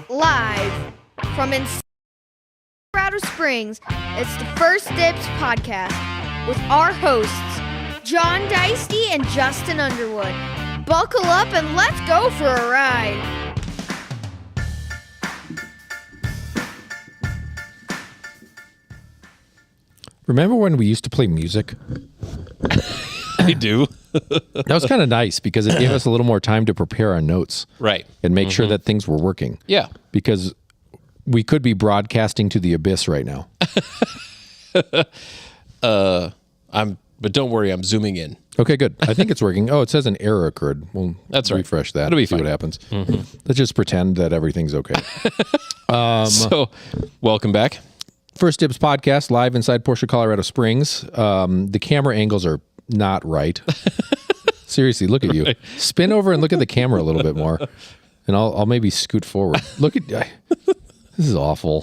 Live from Colorado Springs, it's the First Dibs podcast with our hosts, John Deisty and Justin Underwood. Buckle up and let's go for a ride. Remember when we used to play music? I do. That was kind of nice because it gave us a little more time to prepare our notes. Right. And make sure that things were working. Yeah. Because we could be broadcasting to the abyss right now. But don't worry, I'm zooming in. Okay, good. I think it's working. Oh, it says an error occurred. We'll That's right. refresh that. That'll be see fine. what happens. Let's just pretend that everything's okay. So, welcome back. First Dibs podcast, live inside Porsche Colorado Springs. The camera angles are not right. Seriously, look at you. Spin over and look at the camera a little bit more, and I'll maybe scoot forward. Look at this is awful.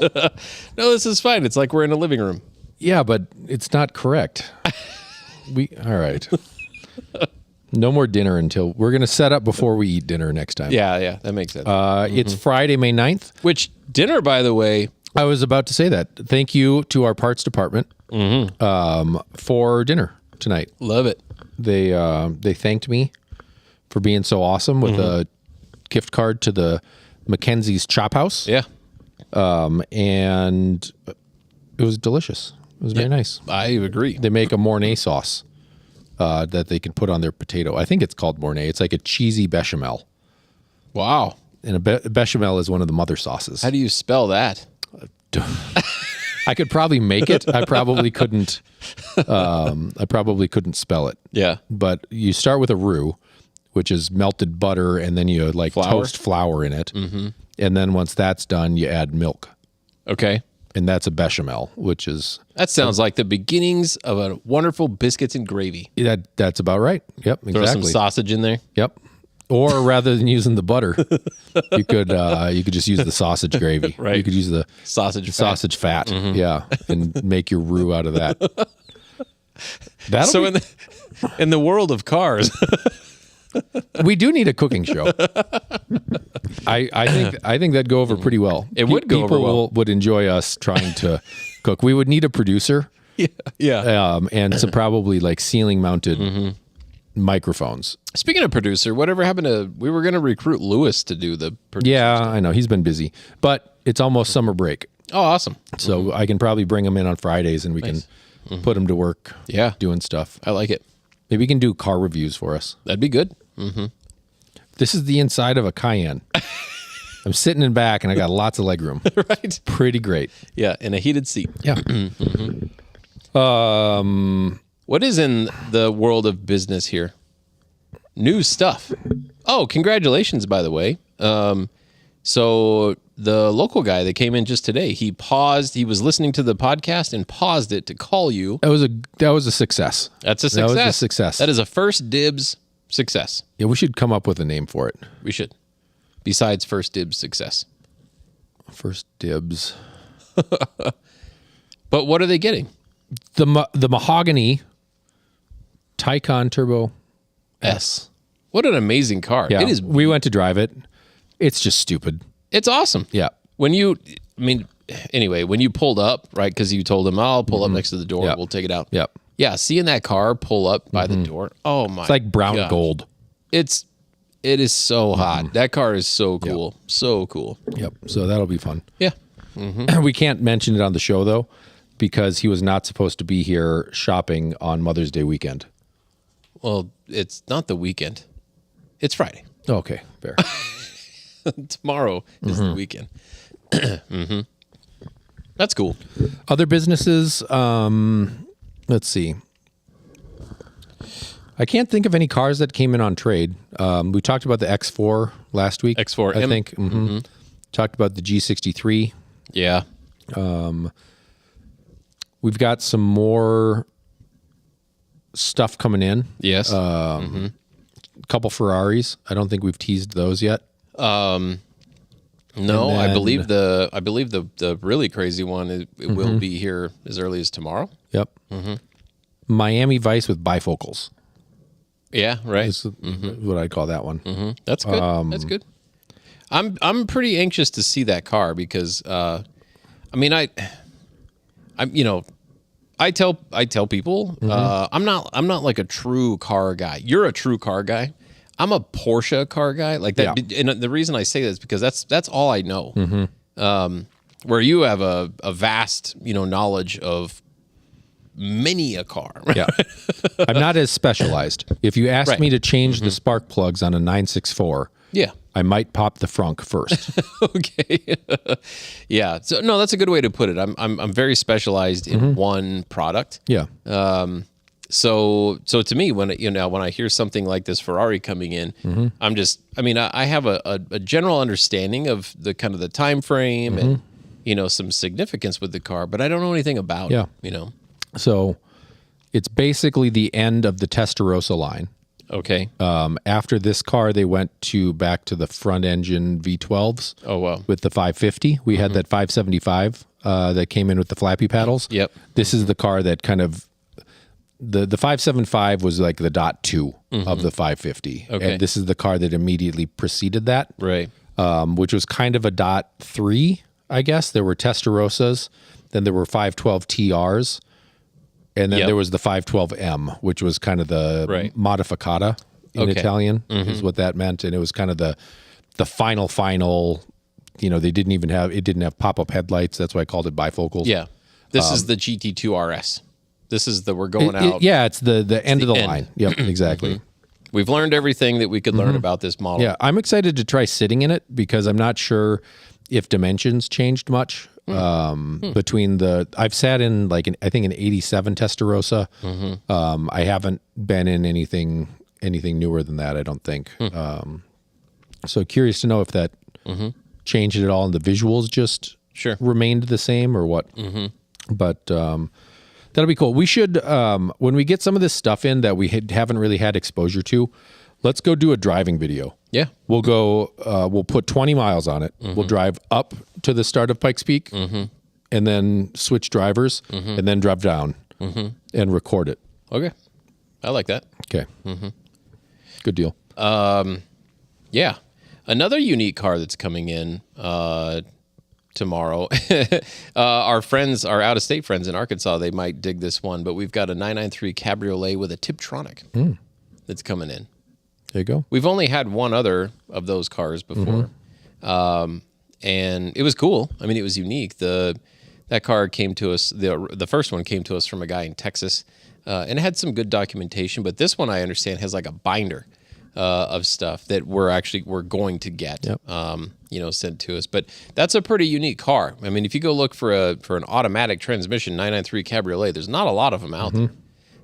No, this is fine. It's like we're in a living room. Yeah, but it's not correct. All right. No more dinner until we're going to set up before we eat dinner next time. Yeah, that makes sense. It's Friday, May 9th. Which dinner, by the way, I was about to say that. Thank you to our parts department for dinner tonight. love it. They thanked me for being so awesome with a gift card to the Mackenzie's Chop House. Yeah, And it was delicious. It was very nice. I agree. They make a Mornay sauce that they can put on their potato. I think it's called Mornay. It's like a cheesy bechamel. Wow. And a bechamel is one of the mother sauces. How do you spell that? I could probably make it. I probably couldn't. I probably couldn't spell it. Yeah. But you start with a roux, which is melted butter, and then you like toast flour in it. And then once that's done, you add milk, Okay. and that's a bechamel, which is That sounds like the beginnings of a wonderful biscuits and gravy. that's about right. Yep, Throw exactly. some sausage in there. Yep. Or rather than using the butter, you could just use the sausage gravy. Right. You could use the Sausage fat. fat. Yeah, and make your roux out of that. That'll So be, in the world of cars, we do need a cooking show. I think that'd go over pretty well. It would go over well. People would enjoy us trying to cook. We would need a producer, yeah. and some probably like ceiling mounted microphones. Speaking of producer, whatever happened to? We were going to recruit Lewis to do the producer. Yeah, I know he's been busy, but it's almost summer break, Oh, awesome. so I can probably bring him in on Fridays, and we Nice. can put him to work. Yeah. doing stuff. I like it. Maybe he can do car reviews for us. That'd be good. This is the inside of a Cayenne. I'm sitting in back, and I got lots of leg room. Right. Pretty great. Yeah, in a heated seat. Yeah. What is in the world of business here? New stuff. Oh, congratulations, by the way. So the local guy that came in just today, he was listening to the podcast and paused it to call you. That was a success. That's a That success. was a success. That is a First Dibs success. Yeah, we should come up with a name for it. We should. Besides First Dibs success. First Dibs. But what are they getting? The mahogany Taycan Turbo S. What an amazing car. Yeah, It is. we went to drive it. It's just stupid. It's awesome. Yeah. When you pulled up, right? Because you told him, I'll pull up next to the door. Yeah. We'll take it out. Yep. Yeah. Seeing that car pull up by the door. Oh my. It's like brown gosh. gold. It is so hot. That car is so cool. So cool. Yep. So that'll be fun. Yeah. We can't mention it on the show though, because he was not supposed to be here shopping on Mother's Day weekend. Well, it's not the weekend. It's Friday. Okay, fair. Tomorrow is the weekend. That's cool. Other businesses, let's see. I can't think of any cars that came in on trade. We talked about the X4 last week. X4, I think. Talked about the G63. Yeah. We've got some more stuff coming in. Yes. A couple Ferraris. I don't think we've teased those yet. No, I believe the really crazy one it will be here as early as tomorrow. Yep. Miami Vice with bifocals. Yeah, right. Is what I'd call that one. That's good. That's good. I'm pretty anxious to see that car because I mean I'm you know I tell people I'm not like a true car guy. You're a true car guy. I'm a Porsche car guy. Like that, and the reason I say that is because that's all I know. Where you have a vast knowledge of many a car. Yeah. I'm not as specialized. If you asked me to change the spark plugs on a 964, Yeah. I might pop the frunk first. Okay. Yeah. So no, that's a good way to put it. I'm very specialized in one product. Yeah. So to me, when I hear something like this Ferrari coming in, I have a general understanding of the kind of the time frame and some significance with the car, but I don't know anything about it. So it's basically the end of the Testarossa line. Okay. After this car, they went back to the front engine V12s. Oh wow. With the 550, we had that 575 that came in with the flappy paddles. Yep. This is the car that kind of the 575 was like the .2 of the 550, Okay. and this is the car that immediately preceded that, Right. which was kind of a .3, I guess. There were Testarossas, then there were 512 TRs, and then Yep. there was the 512M, which was kind of the Right. modificata in Okay. Italian, is what that meant, and it was kind of the final. They didn't have pop-up headlights. That's why I called it bifocals. Yeah. This is the GT2 RS. This is we're going out. It's the end of the end. line. Yep, exactly. We've learned everything that we could learn about this model. Yeah, I'm excited to try sitting in it because I'm not sure if dimensions changed much between I've sat in I think an 87 Testarossa. I haven't been in anything newer than that, I don't think. So curious to know if that changed it at all and the visuals just Sure. remained the same or what. But that'll be cool. We should, when we get some of this stuff in that we haven't really had exposure to, let's go do a driving video. Yeah. We'll go, we'll put 20 miles on it. We'll drive up to the start of Pikes Peak and then switch drivers and then drive down and record it. Okay. I like that. Okay. Good deal. Yeah. Another unique car that's coming in tomorrow. Our out-of-state friends in Arkansas, they might dig this one, but we've got a 993 Cabriolet with a Tiptronic that's coming in. There you go. We've only had one other of those cars before, and it was cool. I mean, it was unique. That car came to us. The first one came to us from a guy in Texas, and it had some good documentation. But this one, I understand, has like a binder of stuff that we're going to get, sent to us. But that's a pretty unique car. I mean, if you go look for an automatic transmission 993 Cabriolet, there's not a lot of them out there.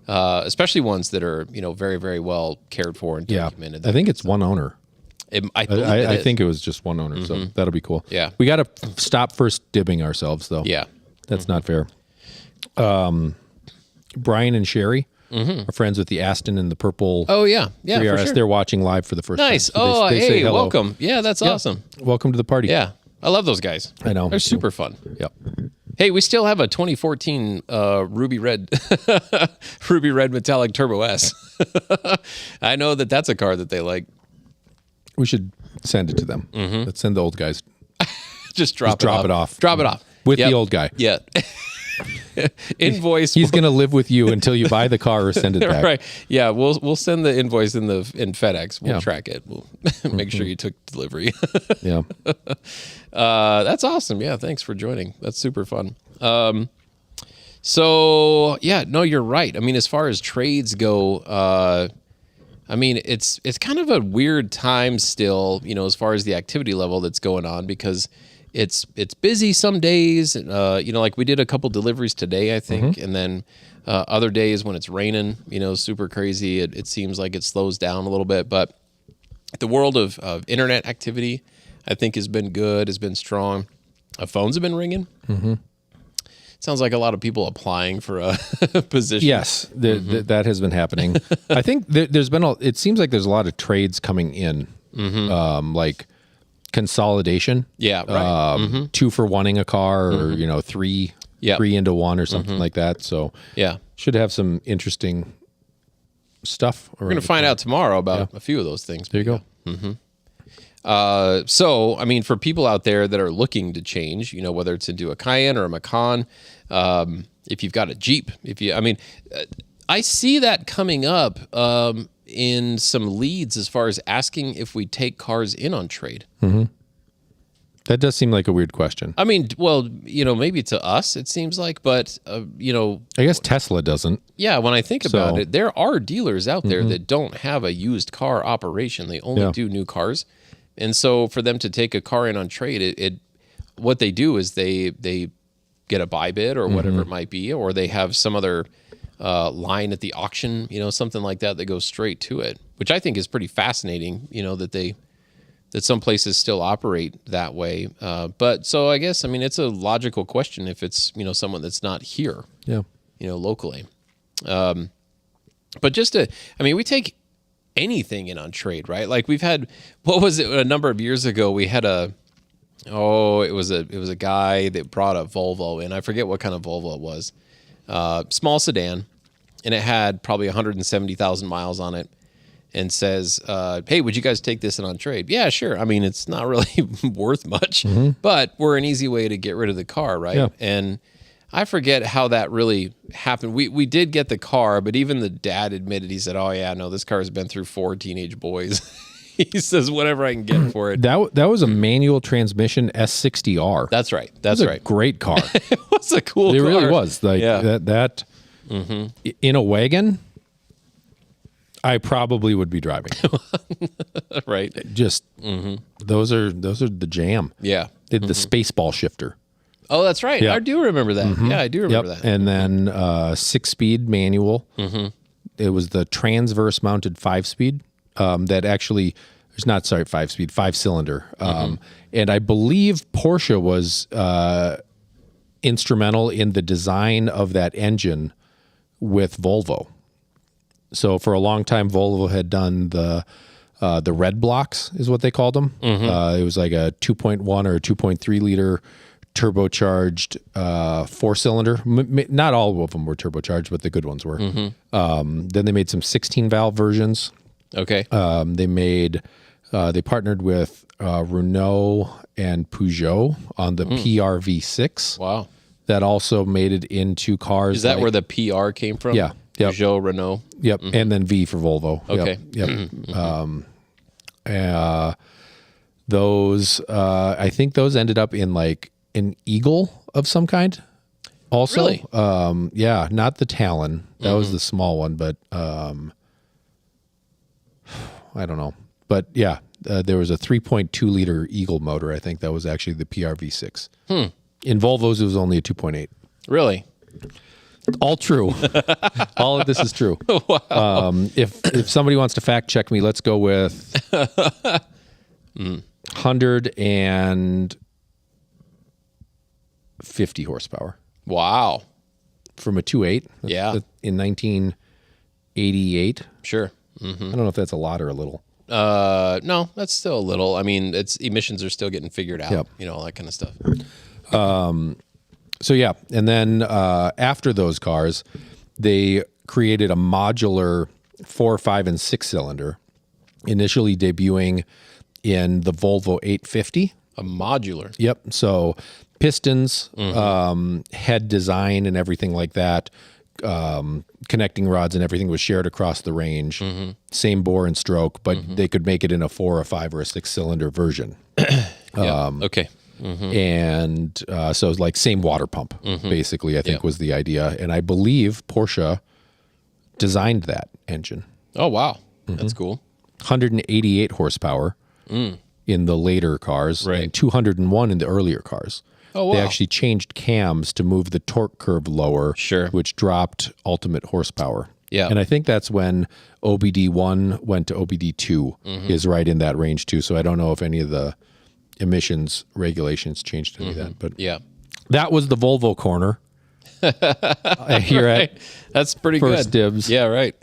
Especially ones that are, very, very well cared for and documented. I think it's one owner. I think it was just one owner, so that'll be cool. Yeah. We got to stop first dibbing ourselves, though. Yeah. That's not fair. Brian and Sherry are friends with the Aston and the purple Oh, yeah. Yeah, 3RS. for sure. They're watching live for the first Nice. time. So they say hey, hello. welcome. Yeah, that's awesome. Welcome to the party. Yeah. I love those guys. I know. They're super fun. Yep. Hey, we still have a 2014 Ruby Red metallic Turbo S. I know that's a car that they like. We should send it to them. Let's send the old guys Just drop it off. Drop it off. with Yep. the old guy. Yeah. Invoice. He's going to live with you until you buy the car or send it back. Right. Yeah, we'll send the invoice in FedEx. We'll Yeah. track it. We'll make sure you took delivery. Yeah. That's awesome. Yeah, thanks for joining. That's super fun. So yeah, no, you're right. I mean, as far as trades go, I mean, it's kind of a weird time still, as far as the activity level that's going on because it's busy some days. Like we did a couple deliveries today, I think, and then other days when it's raining, super crazy. It seems like it slows down a little bit, but the world of internet activity, I think, has been good, has been strong. Phones have been ringing. Sounds like a lot of people applying for a position. Yes, that has been happening. I think there's been it seems like there's a lot of trades coming in, like consolidation. Yeah, right. 2 for 1ing a car, or three into one, or something like that. So Yeah. should have some interesting stuff. We're going to find out tomorrow about a few of those things. There you go. So, I mean, for people out there that are looking to change, whether it's into a Cayenne or a Macan, if you've got a Jeep, I see that coming up in some leads as far as asking if we take cars in on trade. That does seem like a weird question. I mean, well, maybe to us it seems like, but I guess Tesla doesn't. yeah, when I think about So- it, there are dealers out there that don't have a used car operation. They only do new cars. And so for them to take a car in on trade, it what they do is they get a buy bid or whatever it might be, or they have some other line at the auction, something like that goes straight to it, which I think is pretty fascinating, that some places still operate that way. But so I guess, it's a logical question if it's, someone that's not here, Yeah. locally. But just we take anything in on trade, right? Like we've had, what was it? A number of years ago, we had it was a guy that brought a Volvo in. I forget what kind of Volvo it was. Small sedan, and it had probably 170,000 miles on it, and says, hey, would you guys take this in on trade? Yeah, sure. It's not really worth much, but we're an easy way to get rid of the car, right? Yeah. And I forget how that really happened. We did get the car, but even the dad admitted, he said, oh yeah, no, this car has been through 4 teenage boys. He says, whatever I can get for it. That was a manual transmission S60R. That's right. That That's was a right. great car. It was a cool It car. really was. Like Yeah. that in a wagon, I probably would be driving. Right. Just those are the jam. Yeah. Did the Spaceball shifter. Oh, that's right. Yeah. I do remember that. Yeah, I do remember that. And then 6-speed manual. It was the transverse mounted 5-speed that actually, there's not, sorry, 5-speed, 5-cylinder. And I believe Porsche was instrumental in the design of that engine with Volvo. So for a long time, Volvo had done the red blocks, is what they called them. It was like a 2.1 or a 2.3 liter turbocharged 4-cylinder. Not all of them were turbocharged, but the good ones were. Then they made some 16-valve versions. Okay. They partnered with Renault and Peugeot on the PRV6. Wow. That also made it into cars. Is that where the PR came from? Yeah. Yep. Peugeot, Renault. Yep. And then V for Volvo. Okay. Yep. Those, I think those ended up in like an Eagle of some kind. Also, Really? Yeah, not the Talon. That was the small one, but I don't know. But yeah, there was a 3.2 liter Eagle motor. I think that was actually the PRV6. In Volvos, it was only a 2.8. Really? All true. All of this is true. Wow. If somebody wants to fact check me, let's go with 150 horsepower Wow. from a 2.8. Yeah. In 1988. Sure. I don't know if that's a lot or a little. No, that's still a little. Its emissions are still getting figured out. Yep. All that kind of stuff. So yeah, and then after those cars, they created a modular 4, 5, and 6-cylinder, initially debuting in the Volvo 850. A modular. Yep. So pistons, head design, and everything like that. Connecting rods and everything was shared across the range. Same bore and stroke, but they could make it in a 4, a 5, or a 6-cylinder version. Yeah. Okay. And so it was like same water pump, basically, I think was the idea. And I believe Porsche designed that engine. Oh, wow. That's cool. 188 horsepower in the later cars Right. and 201 in the earlier cars. Oh, wow. They actually changed cams to move the torque curve lower, Sure. which dropped ultimate horsepower. Yeah. And I think that's when OBD1 went to OBD2 is right in that range too. So I don't know if any of the emissions regulations changed any of that, but Yeah. that was the Volvo corner. Here at That's pretty First good. Dibs. Yeah, right.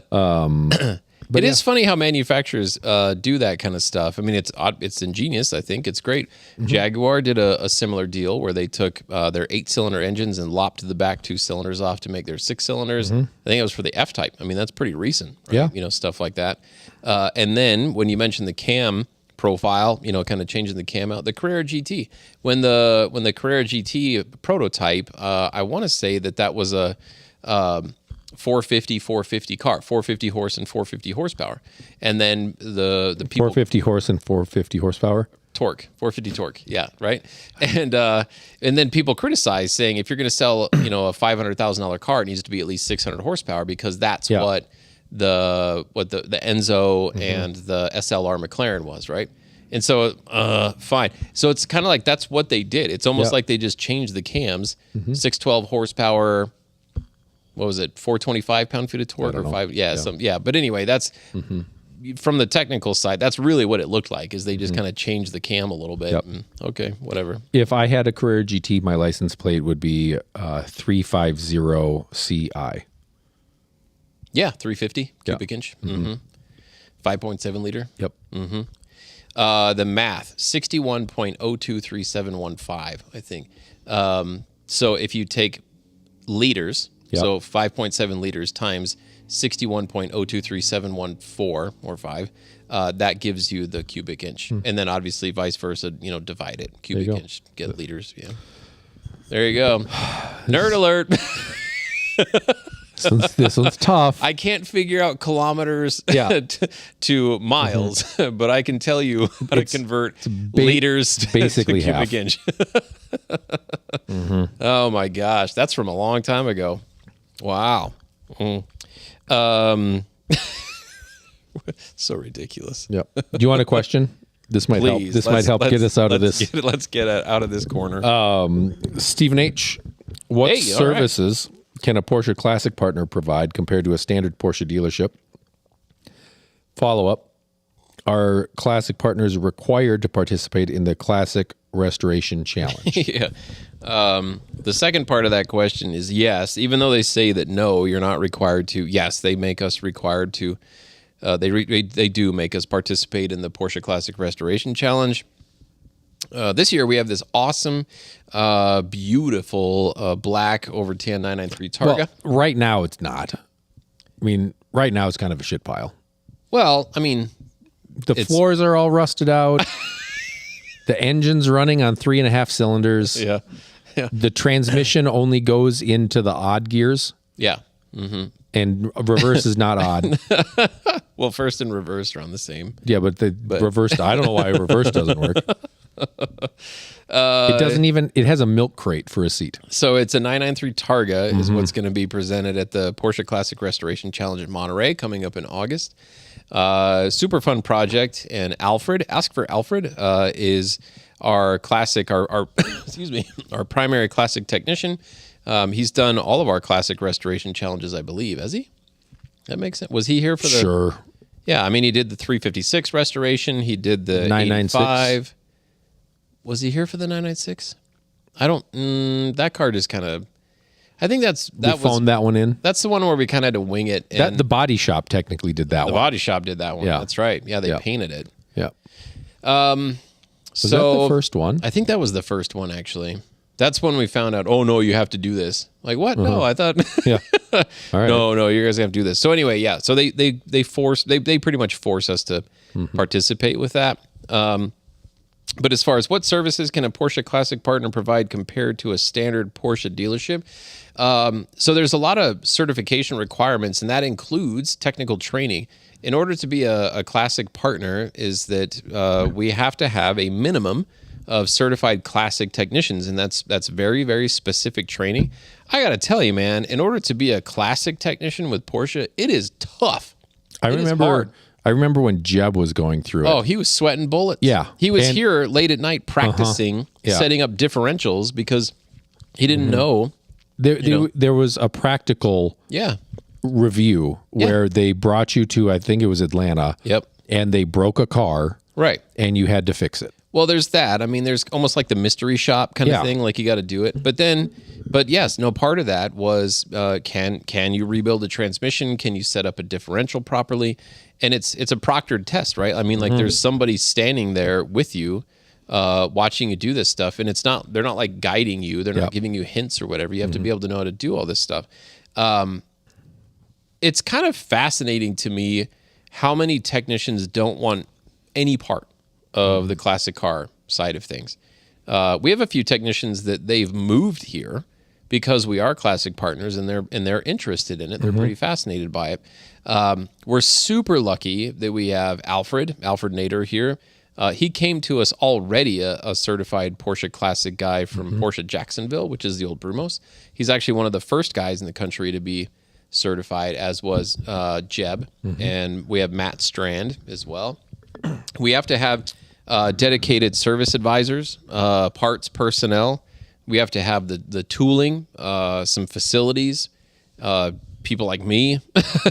But It is funny how manufacturers do that kind of stuff. It's ingenious. I think it's great. Jaguar did a similar deal where they took their 8-cylinder engines and lopped the back 2 cylinders off to make their 6 cylinders. I think it was for the F-Type. That's pretty recent. Right? Yeah. Stuff like that. And then when you mentioned the cam profile, kind of changing the cam out. The Carrera GT, when the Carrera GT prototype, I want to say that was a 450 car, 450 horse and 450 horsepower, and then the people 450 horse and 450 horsepower. Torque, 450 torque, yeah, right. And then people criticize saying if you're going to sell, a $500,000 car, it needs to be at least 600 horsepower because that's what the Enzo and the SLR McLaren was, right? And so, fine. So it's kind of like that's what they did. It's almost like they just changed the cams, 612 horsepower. What was it? 425 pound-feet of torque or 5? Yeah, But anyway, that's. From the technical side, that's really what it looked like, is they just kind of changed the cam a little bit. And, okay, whatever. If I had a Carrera GT, my license plate would be 350CI. Yeah, 350 cubic inch. 5.7 liter. Yep. The math, 61.023715, I think. So if you take liters, so 5.7 liters times 61.023714 or 5, that gives you the cubic inch. And then obviously vice versa, divide it. Cubic inch, get liters. Yeah. There you go. Nerd alert. This one's tough. I can't figure out kilometers to miles, but I can tell you how to convert liters to basically cubic half. inch. Oh my gosh, that's from a long time ago. Wow. So ridiculous. Yep. Do you want a question? This might help. This might help get us out of this. Let's get out of this corner. Stephen H., what services can a Porsche Classic partner provide compared to a standard Porsche dealership? Follow-up. Are Classic partners required to participate in the Classic Restoration Challenge? Yeah. The second part of that question is yes. Even though they say that no, you're not required to. Yes, they make us required to. They do make us participate in the Porsche Classic Restoration Challenge. This year we have this awesome, beautiful black over tan 993 Targa. Well, right now it's not. I mean, right now it's kind of a shit pile. Well, I mean, the floors are all rusted out. The engine's running on 3.5 cylinders. Yeah. The transmission only goes into the odd gears. Yeah. And reverse is not odd. Well, first and reverse are on the same. Yeah, but reverse, I don't know why reverse doesn't work. It doesn't even, it has a milk crate for a seat. So it's a 993 Targa is what's going to be presented at the Porsche Classic Restoration Challenge in Monterey coming up in August. Super fun project. And Alfred, ask for Alfred, is our classic, our excuse me, our primary classic technician. He's done all of our classic restoration challenges, I believe. Has he? That makes sense. Was he here for the? Sure. Yeah, I mean, he did the 356 restoration. He did the 996. Was he here for the 996? I don't. That card is kind of. I think that phoned that one in. That's the one where we kind of had to wing it. And the body shop technically did that one. The body shop did that one. Yeah. That's right. Yeah, they painted it. Yeah. Was that the first one? I think that was the first one, actually. That's when we found out, oh, no, you have to do this. Like, what? No, I thought... Yeah. All right. No, you guys have to do this. So anyway, yeah. So they pretty much force us to participate with that. But as far as what services can a Porsche Classic partner provide compared to a standard Porsche dealership? So there's a lot of certification requirements, and that includes technical training. In order to be a Classic partner is that we have to have a minimum of certified Classic technicians, and that's very, very specific training. I got to tell you, man, in order to be a Classic technician with Porsche, it is tough. I remember when Jeb was going through it. Oh, he was sweating bullets. Yeah. He was here late at night practicing setting up differentials because he didn't know. There was a practical review where they brought you to, I think it was Atlanta. Yep. And they broke a car. Right. And you had to fix it. Well, there's that. I mean, there's almost like the mystery shop kind of thing, like you got to do it. But yes, no, part of that was can you rebuild a transmission? Can you set up a differential properly? And it's a proctored test, right? I mean, like there's somebody standing there with you, watching you do this stuff, and they're not like guiding you. They're not giving you hints or whatever. You have to be able to know how to do all this stuff. It's kind of fascinating to me how many technicians don't want any part of the classic car side of things. We have a few technicians that they've moved here because we are classic partners, and they're interested in it. They're pretty fascinated by it. We're super lucky that we have Alfred Nader here. He came to us already a certified Porsche Classic guy from Porsche Jacksonville, which is the old Brumos. He's actually one of the first guys in the country to be certified, as was Jeb. And we have Matt Strand as well. We have to have dedicated service advisors, parts personnel. We have to have the tooling, some facilities, people like me,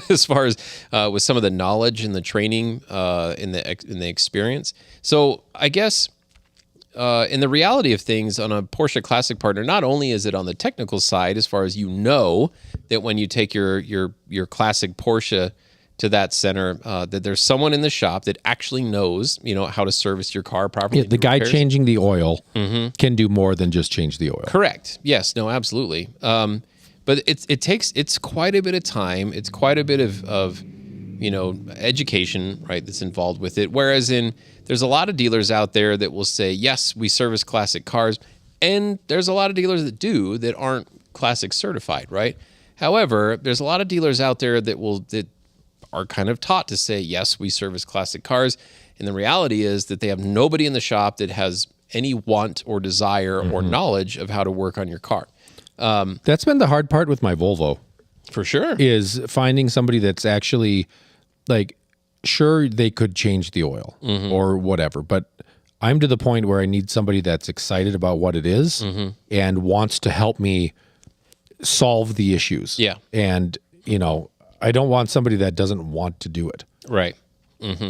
as far as with some of the knowledge and the training in the experience. So I guess in the reality of things, on a Porsche Classic partner, not only is it on the technical side, as far as that when you take your classic Porsche to that center, that there's someone in the shop that actually knows, how to service your car properly. Yeah, the guy changing the oil can do more than just change the oil. Correct. Yes. No. Absolutely. But it's quite a bit of time. It's quite a bit of education, right, that's involved with it. Whereas there's a lot of dealers out there that will say, yes, we service classic cars, and there's a lot of dealers that aren't classic certified, right? However, there's a lot of dealers out there that are kind of taught to say, yes, we service classic cars. And the reality is that they have nobody in the shop that has any want or desire or knowledge of how to work on your car. That's been the hard part with my Volvo. For sure. Is finding somebody that's actually sure, they could change the oil or whatever, but I'm to the point where I need somebody that's excited about what it is and wants to help me solve the issues. Yeah. And, I don't want somebody that doesn't want to do it. Right.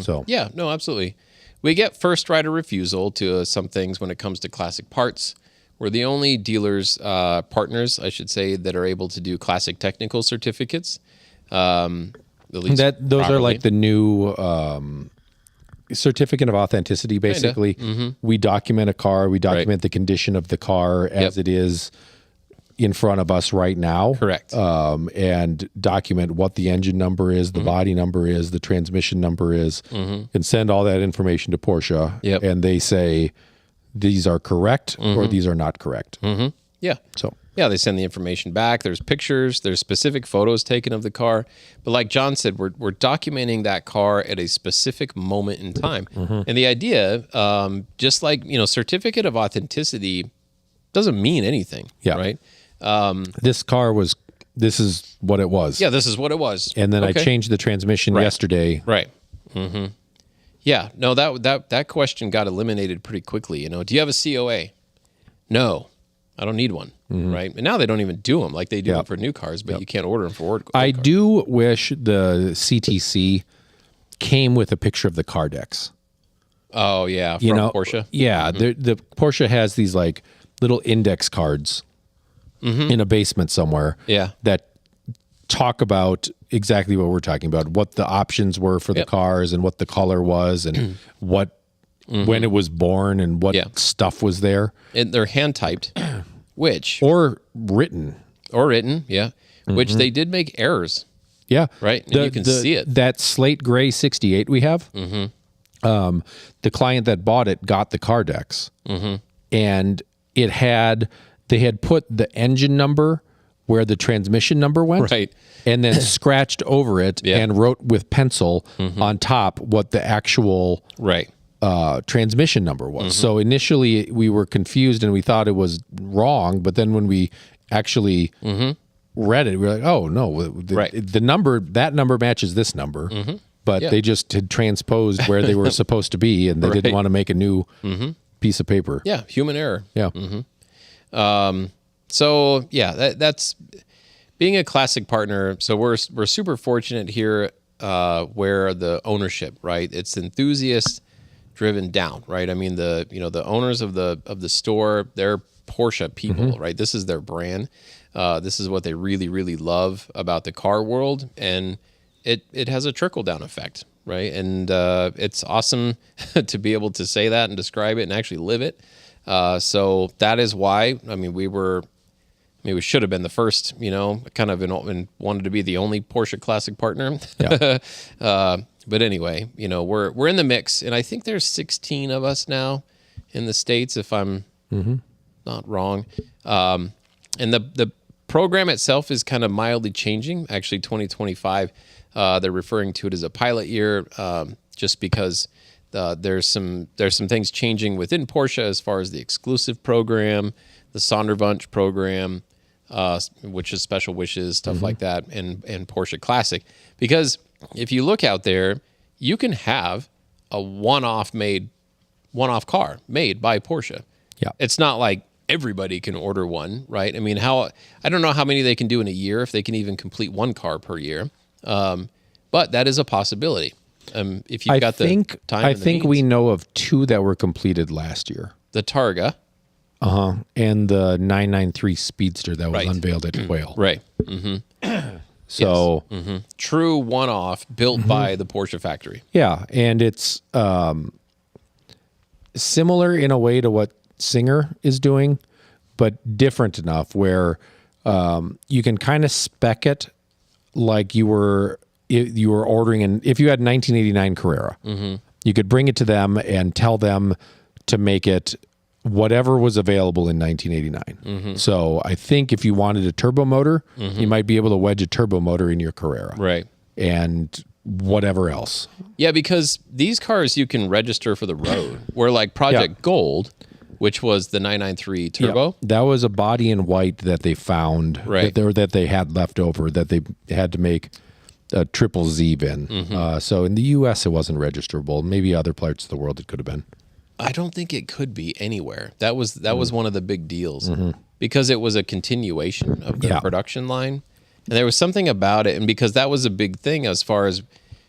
So Yeah, no, absolutely. We get first right of refusal to some things when it comes to classic parts. We're the only dealers, partners, I should say, that are able to do classic technical certificates. At least those properly. are like the new certificate of authenticity, basically. We document a car, we document the condition of the car as it is in front of us right now. Correct. And document what the engine number is, the body number is, the transmission number is, and send all that information to Porsche. Yep. And they say, these are correct or these are not correct. Yeah. So yeah, they send the information back. There's pictures. There's specific photos taken of the car. But like John said, we're documenting that car at a specific moment in time. And the idea, just like, certificate of authenticity doesn't mean anything. Yeah. Right. this is what it was. Yeah, this is what it was. And then I changed the transmission yesterday. Right. Yeah. No, that question got eliminated pretty quickly. Do you have a COA? No, I don't need one. Right. And now they don't even do them like they do them for new cars, but you can't order them for old cars. I do wish the CTC came with a picture of the car decks. Oh yeah, from Porsche. Yeah, the Porsche has these like little index cards in a basement somewhere. Yeah. That talk about exactly what we're talking about, what the options were for the cars and what the color was and what when it was born and what stuff was there. And they're hand typed, or written, which they did make errors. Yeah, right. And you can see it. That slate gray 68 we have. The client that bought it got the car decks, and they had put the engine number where the transmission number went, right, and then scratched over it and wrote with pencil on top what the actual transmission number was. So initially we were confused and we thought it was wrong, but then when we actually read it, we were like, oh no, the number, that number matches this number. But they just had transposed where they were supposed to be, and they didn't want to make a new piece of paper. Yeah, human error. Yeah. So yeah, that's being a classic partner. So we're super fortunate here where the ownership, right? It's enthusiast driven down, right? I mean the owners of the store, they're Porsche people, right? This is their brand. This is what they really, really love about the car world, and it has a trickle down effect, right? And it's awesome to be able to say that and describe it and actually live it. So that is why, I mean, we were Maybe we should have been the first, kind of and wanted to be the only Porsche Classic partner. Yeah. But anyway, we're in the mix, and I think there's 16 of us now in the States, if I'm not wrong. And the program itself is kind of mildly changing. Actually, 2025, they're referring to it as a pilot year, just because there's some things changing within Porsche as far as the exclusive program, the Sonderwunsch program, which is special wishes, stuff like that, and Porsche Classic. Because if you look out there, you can have a one-off car made by Porsche. Yeah. It's not like everybody can order one, right? I mean, I don't know how many they can do in a year, if they can even complete one car per year. But that is a possibility. If you've got the time. I think we know of 2 that were completed last year. The Targa. And the 993 Speedster that was unveiled at Quail. Right. So, True one-off built by the Porsche factory. yeah, and it's similar in a way to what Singer is doing, but different enough where you can kind of spec it like you were ordering if you had 1989 Carrera, you could bring it to them and tell them to make it whatever was available in 1989. So I think if you wanted a turbo motor, you might be able to wedge a turbo motor in your Carrera. Right. And whatever else. Yeah, because these cars you can register for the road, where like Project Gold, which was the 993 turbo. Yeah. That was a body in white that they found, Right. that they had left over, that they had to make a triple Z in. So in the U.S. it wasn't registerable. Maybe other parts of the world it could have been. I don't think it could be anywhere. That was one of the big deals because it was a continuation of the production line. And there was something about it, and because that was a big thing as far as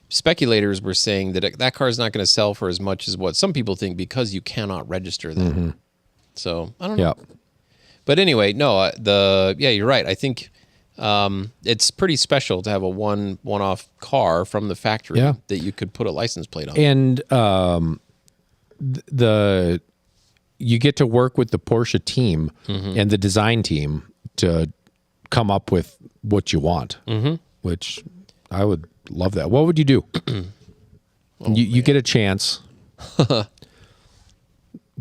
speculators were saying that car is not going to sell for as much as what some people think because you cannot register that. So I don't know. Yeah. But anyway, no, you're right. I think it's pretty special to have a one-off car from the factory that you could put a license plate on. And you get to work with the Porsche team and the design team to come up with what you want, which I would love that. What would you do? You get a chance.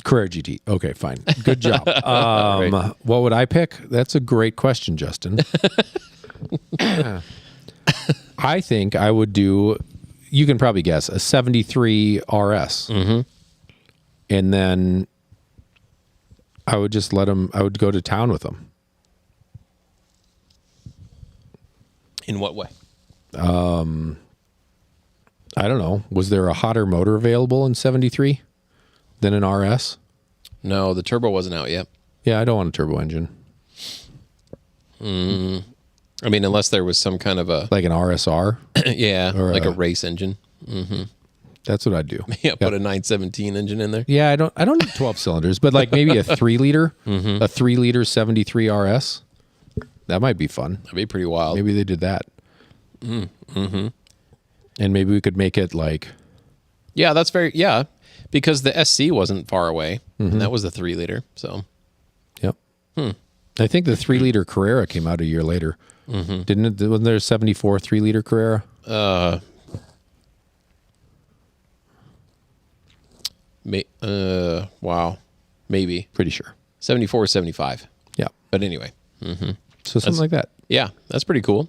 Carrera GT. Okay, fine. Good job. What would I pick? That's a great question, Justin. I think I would do, you can probably guess, a 73 RS. And then I would just I would go to town with them. In what way? I don't know. Was there a hotter motor available in 73 than an RS? No, the turbo wasn't out yet. Yeah, I don't want a turbo engine. I mean, unless there was some kind of a... Like an RSR? Yeah, or like a race engine. That's what I'd do. Yeah, put a 917 engine in there. Yeah, I don't need 12 cylinders, but like maybe a 3-liter, a 3-liter 73 RS. That might be fun. That'd be pretty wild. Maybe they did that. And maybe we could make it like... Yeah, that's very... Yeah, because the SC wasn't far away, and that was the 3-liter, so... Yep. I think the 3-liter Carrera came out a year later. Didn't it? Wasn't there a 74 3-liter Carrera? Wow. Maybe. Pretty sure. 74 or 75. Yeah. But anyway. So something like that. Yeah, that's pretty cool.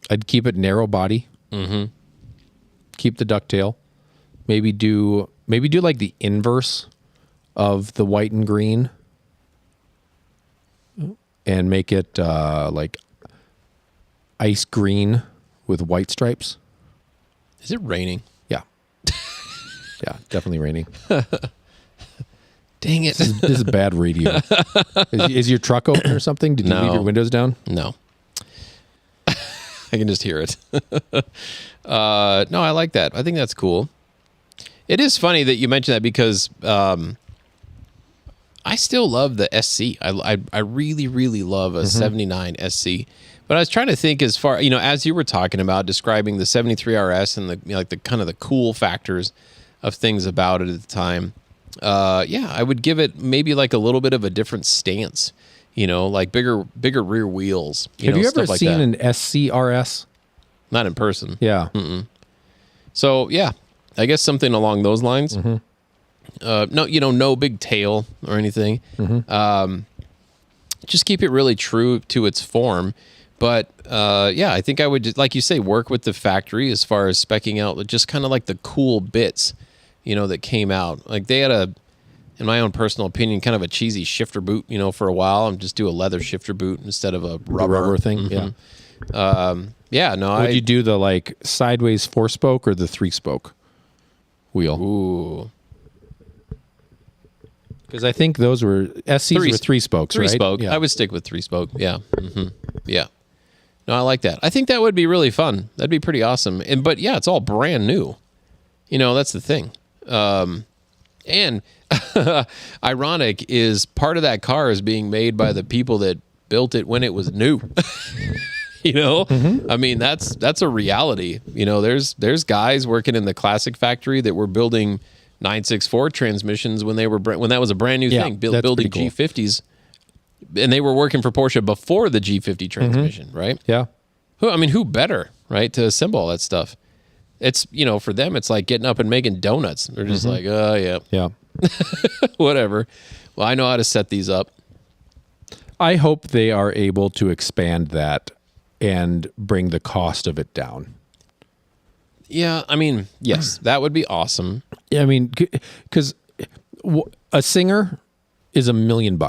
I'd keep it narrow body. Keep the ducktail. Maybe do like the inverse of the white and green, and make it like ice green with white stripes. Is it raining? Yeah. Yeah, definitely raining. Dang it. This is bad radio. Is your truck open or something? Did you leave your windows down? No. I can just hear it. No, I like that. I think that's cool. It is funny that you mentioned that because I still love the SC. I really, really love a 79 SC. But I was trying to think as far, as you were talking about describing the 73 RS and the kind of the cool factors of things about it at the time. I would give it maybe like a little bit of a different stance like bigger rear wheels. Have you ever stuff like seen that. an SCRS? Not in person. Yeah. So yeah, I guess something along those lines. No big tail or anything. Just keep it really true to its form. But I think I would, like you say, work with the factory as far as speccing out just kind of like the cool bits, that came out. Like they had in my own personal opinion, kind of a cheesy shifter boot, for a while, and just do a leather shifter boot instead of a rubber thing. Yeah. Would you do the like sideways 4-spoke or the 3-spoke wheel? Ooh. Because I think those were SCs were 3-spokes, right? 3-spoke. Yeah. I would stick with 3-spoke. Yeah. Yeah. No, I like that. I think that would be really fun. That'd be pretty awesome. But yeah, it's all brand new. That's the thing. And ironic is part of that car is being made by the people that built it when it was new. I mean, that's a reality. There's guys working in the classic factory that were building 964 transmissions when that was a brand new thing, building cool. G50s, and they were working for Porsche before the G50 transmission, right? Yeah. Who better, right, to assemble all that stuff? It's, for them, it's like getting up and making donuts. They're just like, oh, yeah, Yeah. whatever. Well, I know how to set these up. I hope they are able to expand that and bring the cost of it down. Yeah, yes, that would be awesome. Yeah, I mean, because a Singer is $1 million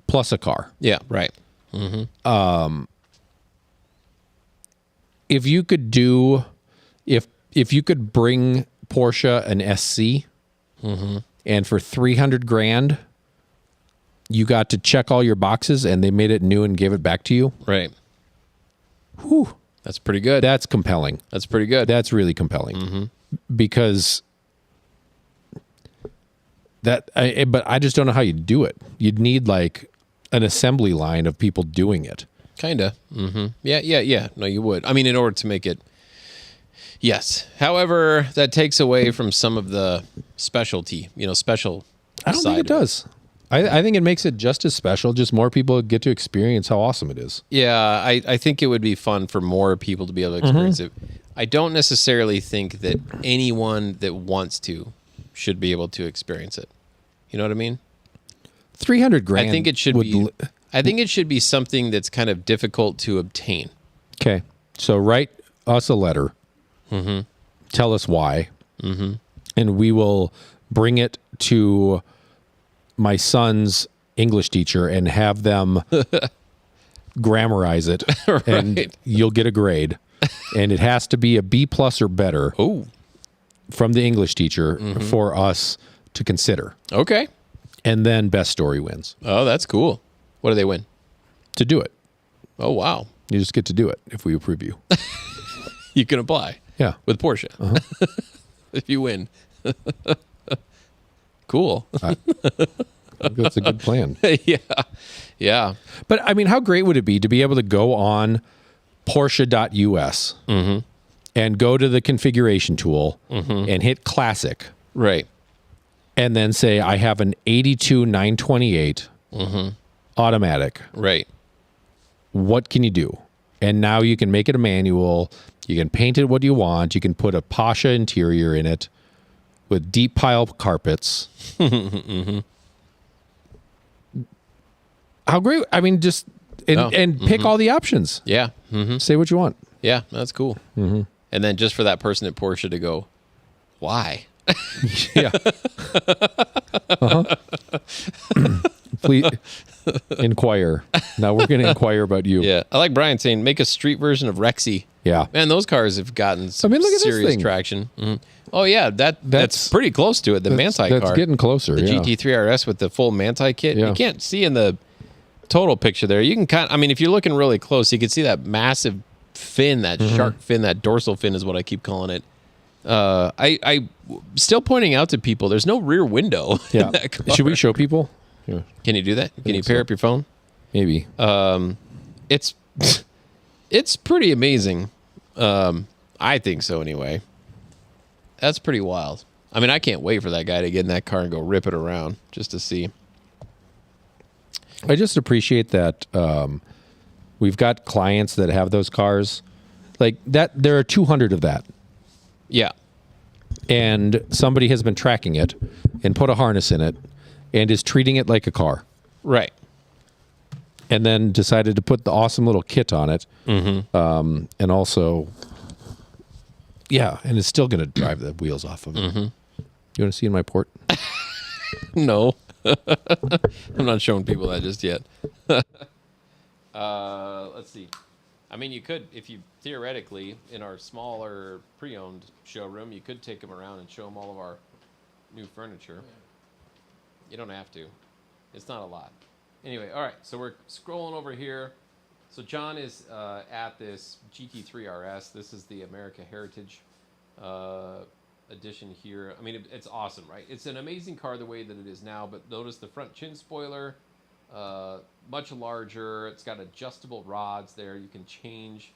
plus a car. Yeah, right. If you could do, if you could bring Porsche an SC, and for $300,000, you got to check all your boxes, and they made it new and gave it back to you. Right. Whew. That's pretty good. That's compelling. That's pretty good. That's really compelling because but I just don't know how you'd do it. You'd need like an assembly line of people doing it. Kinda. Yeah. No, you would. In order to make it. Yes. However, that takes away from some of the specialty. Special. I don't think it does. I think it makes it just as special. Just more people get to experience how awesome it is. Yeah, I think it would be fun for more people to be able to experience it. I don't necessarily think that anyone that wants to should be able to experience it. You know what I mean? $300,000. I think it should be. I think it should be something that's kind of difficult to obtain. Okay, so write us a letter. Tell us why, and we will bring it to my son's English teacher and have them grammarize it, and you'll get a grade. And it has to be a B+ or better from the English teacher for us to consider. Okay. And then best story wins. Oh, that's cool. What do they win? To do it. Oh, wow. You just get to do it if we approve you. You can apply. Yeah. With Porsche. If you win. Cool. That's a good plan. Yeah. But how great would it be to be able to go on Porsche.us and go to the configuration tool and hit classic. Right. And then say, I have an 82 928 automatic. Right. What can you do? And now you can make it a manual. You can paint it what you want. You can put a Pasha interior in it with deep pile carpets. How great. Just pick all the options. Yeah. Say what you want. Yeah, that's cool. And then just for that person at Porsche to go, why? Yeah. Please inquire. Now we're going to inquire about you. Yeah. I like Brian saying, make a street version of Rexy. Yeah. Man, those cars have gotten some look at this serious thing. traction. Oh, yeah. That's pretty close to it. The Manti car. That's getting closer. The GT3 RS with the full Manti kit. Yeah. You can't see in the total picture there. You can if you're looking really close, you can see that massive fin, that shark fin, that dorsal fin is what I keep calling it. I still pointing out to people, there's no rear window in that car. Should we show people? Yeah. Can you do that? Can you pair up your phone? Maybe. It's pretty amazing. I think so anyway. That's pretty wild. I can't wait for that guy to get in that car and go rip it around just to see. I just appreciate that we've got clients that have those cars like that. There are 200 of that. Yeah. And somebody has been tracking it and put a harness in it and is treating it like a car. Right. And then decided to put the awesome little kit on it. Mm-hmm. And also, yeah, and it's still going to drive the wheels off of it. Mm-hmm. You want to see in my port? No. I'm not showing people that just yet. Let's see. I mean, you could, if you theoretically, in our smaller pre-owned showroom, you could take them around and show them all of our new furniture. You don't have to. It's not a lot. Anyway, all right, so we're scrolling over here. So John is at this GT3 RS. This is the America Heritage edition here. I mean, it's awesome, right? It's an amazing car the way that it is now, but notice the front chin spoiler, much larger. It's got adjustable rods there. You can change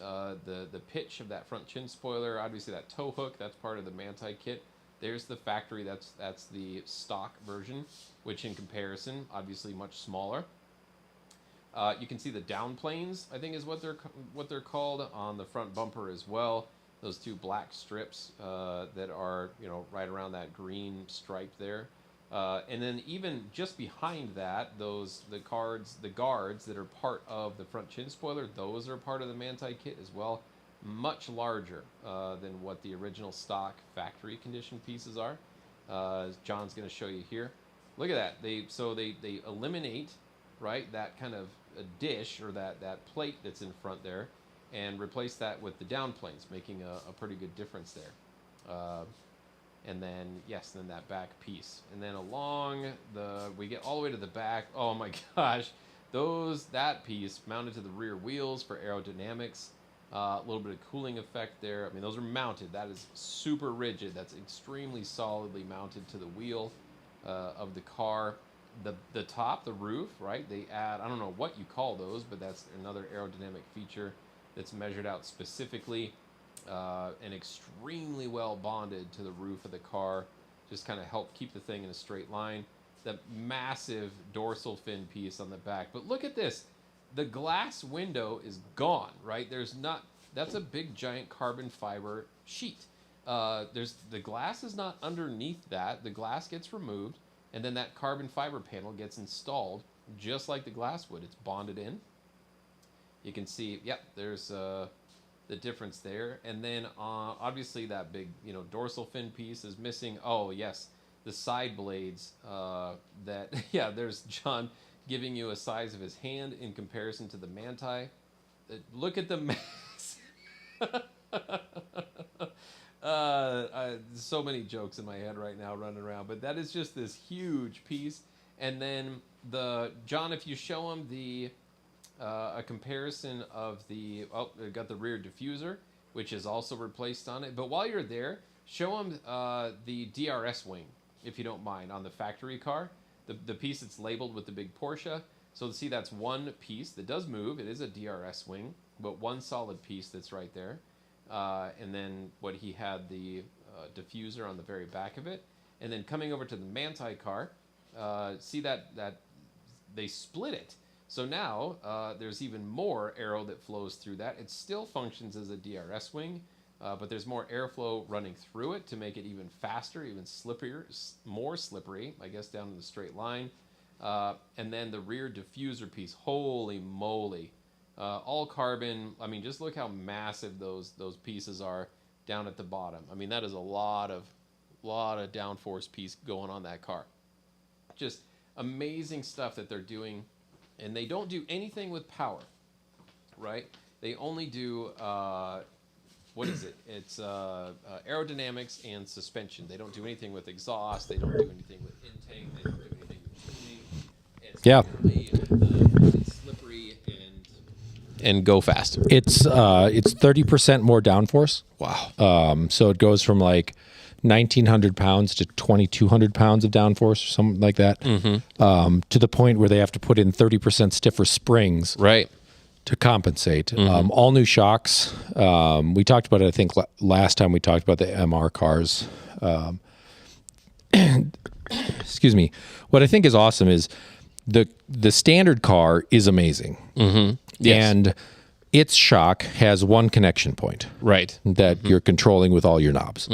the pitch of that front chin spoiler. Obviously, that tow hook, that's part of the Manti kit. There's the factory, that's the stock version, which in comparison, obviously much smaller. You can see the down planes, I think is what they're called, on the front bumper as well. Those two black strips that are, right around that green stripe there. And then even just behind that, the guards that are part of the front chin spoiler, those are part of the Manti kit as well. Much larger than what the original stock factory condition pieces are. John's going to show you here. Look at that. They eliminate, right, that kind of a dish or that plate that's in front there, and replace that with the down planes, making a pretty good difference there. And then, then that back piece. And then we get all the way to the back. Oh my gosh. That piece mounted to the rear wheels for aerodynamics. A little bit of cooling effect there. I mean, those are mounted. That is super rigid. That's extremely solidly mounted to the wheel of the car. The top, the roof, right? They add, I don't know what you call those, but that's another aerodynamic feature that's measured out specifically and extremely well bonded to the roof of the car. Just kind of help keep the thing in a straight line. The massive dorsal fin piece on the back. But look at this. The glass window is gone, right? That's a big giant carbon fiber sheet. The glass is not underneath that. The glass gets removed, and then that carbon fiber panel gets installed just like the glass would. It's bonded in. You can see, there's the difference there. And then obviously that big, dorsal fin piece is missing. Oh yes, the side blades there's John giving you a size of his hand in comparison to the Manti. Look at the mass. So many jokes in my head right now running around, but that is just this huge piece. And then John, if you show him a comparison of they've got the rear diffuser, which is also replaced on it. But while you're there, show him the DRS wing, if you don't mind, on the factory car. The piece that's labeled with the big Porsche. So see, that's one piece that does move. It is a DRS wing, but one solid piece that's right there. And then what he had, the diffuser on the very back of it. And then coming over to the Manti car, see that they split it. So now there's even more aero that flows through that. It still functions as a DRS wing, but there's more airflow running through it to make it even faster, even slipperier, more slippery, I guess, down in the straight line. And then the rear diffuser piece, holy moly. All carbon. I mean, just look how massive those pieces are down at the bottom. I mean, that is a lot of downforce piece going on that car. Just amazing stuff that they're doing. And they don't do anything with power, right? They only do, what is it? It's aerodynamics and suspension. They don't do anything with exhaust. They don't do anything with intake. They don't do anything with tuning. It's slippery and go fast. It's 30% more downforce. Wow. So it goes from like 1,900 pounds to 2,200 pounds of downforce or something like that. Mm-hmm. To the point where they have to put in 30% stiffer springs. Right. To compensate. Mm-hmm. All new shocks. We talked about it, I think, last time we talked about the MR cars. Excuse me. What I think is awesome is the standard car is amazing. Yes. And its shock has one connection point Right. that you're controlling with all your knobs.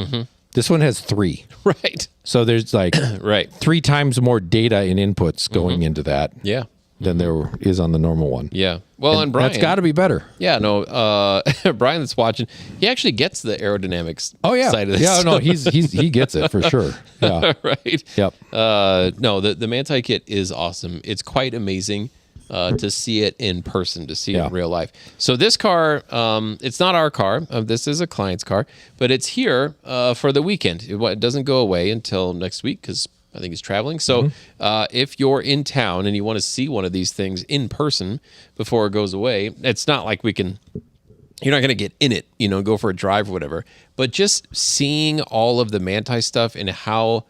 This one has 3. Right. So there's like Right. 3 times more data and inputs going into that Yeah. than there is on the normal one. Yeah. Well, and Brian. That's got to be better. Yeah, no. Brian that's watching, he actually gets the aerodynamics Oh yeah, side of this. yeah. No, he gets it for sure. Yeah. Right. Yep. No, the Manti kit is awesome. It's quite amazing to see it in person, to see it Yeah. in real life. So this car, it's not our car. This is a client's car, but it's here for the weekend. It doesn't go away until next week because I think he's traveling. So if you're in town and you want to see one of these things in person before it goes away, it's not like we can. You're not going to get in it, go for a drive or whatever. But just seeing all of the Manti stuff and how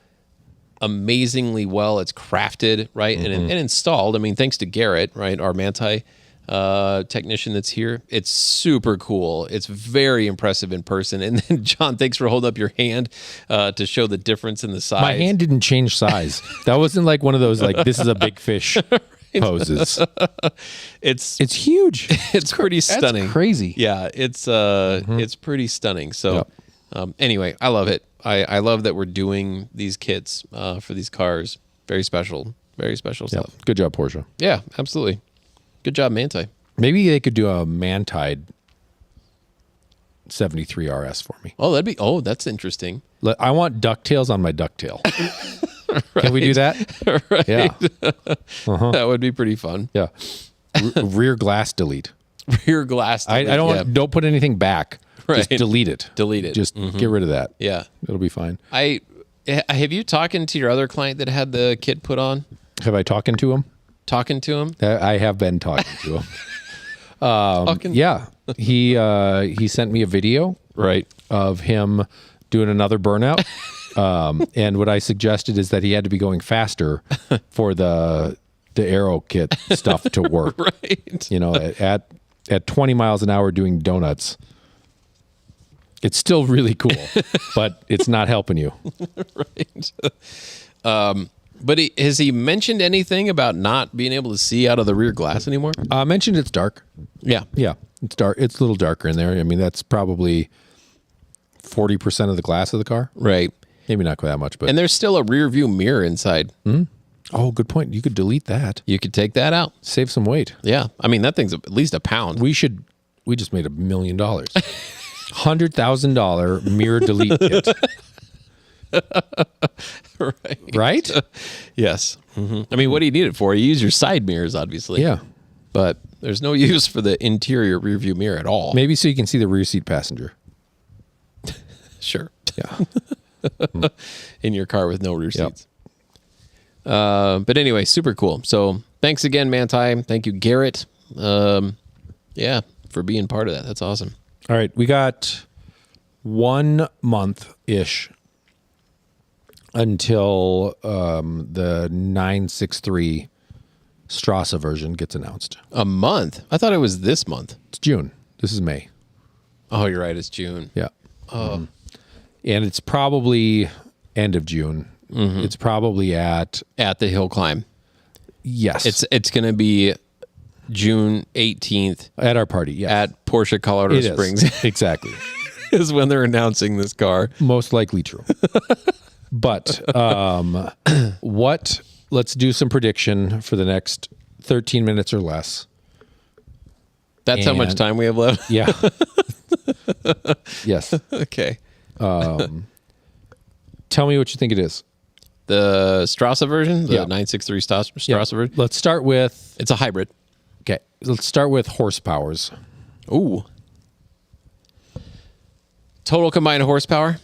amazingly well it's crafted, right, and installed. I mean, thanks to Garrett, right, our Manti technician that's here. It's super cool. It's very impressive in person. And then John, thanks for holding up your hand to show the difference in the size. My hand didn't change size. That wasn't like one of those like this is a big fish poses. It's huge. it's pretty stunning. That's crazy. Yeah, it's pretty stunning. So anyway, I love it. I love that we're doing these kits for these cars. Very special stuff. Good job, Porsche. Yeah, absolutely. Good job, Manti. Maybe they could do a Mantide 73 RS for me. That's interesting. I want DuckTales on my DuckTale. Can we do that? Right. Yeah. That would be pretty fun. Yeah. Rear glass delete. Rear glass. I don't don't put anything back. Right. Just delete it. Delete it. Just get rid of that. Yeah. It'll be fine. Have you talking to your other client that had the kit put on? Have I talking to him? Talking to him? I have been talking to him. Yeah. He sent me a video Right. of him doing another burnout. And what I suggested is that he had to be going faster for the aero kit stuff to work. Right. At 20 miles an hour doing donuts. It's still really cool, but it's not helping you. Right. But has he mentioned anything about not being able to see out of the rear glass anymore? I mentioned it's dark. Yeah. Yeah, it's dark. It's a little darker in there. I mean, that's probably 40% of the glass of the car. Right. Maybe not quite that much, but And there's still a rear view mirror inside. oh, good point. You could delete that. You could take that out. Save some weight. Yeah. I mean, that thing's at least a pound. We just made $1 million. $100,000 mirror delete kit. Right? Yes. I mean, what do you need it for? You use your side mirrors, obviously. Yeah. But there's no use for the interior rear view mirror at all. Maybe so you can see the rear seat passenger. Sure. Yeah. In your car with no rear seats. But anyway, super cool. So thanks again, Manti. Thank you, Garrett. Yeah, for being part of that. That's awesome. All right. We got 1 month-ish until the 963 Strasza version gets announced. A month? I thought it was this month. It's June. This is May. Oh, you're right. It's June. Yeah. And it's probably end of June. It's probably at the hill climb. yes. It's going to be June 18th at our party. Yes. at Porsche Colorado It is. Springs Exactly. is when they're announcing this car. Most likely true. But let's do some prediction for the next 13 minutes or less. That's how much And- time we have left. Yeah. Yes. Okay. Tell me what you think it is. The Strasza version, the Yeah. 963 Strasza version. Let's start with It's a hybrid. okay. Let's start with horsepowers. Ooh. Total combined horsepower.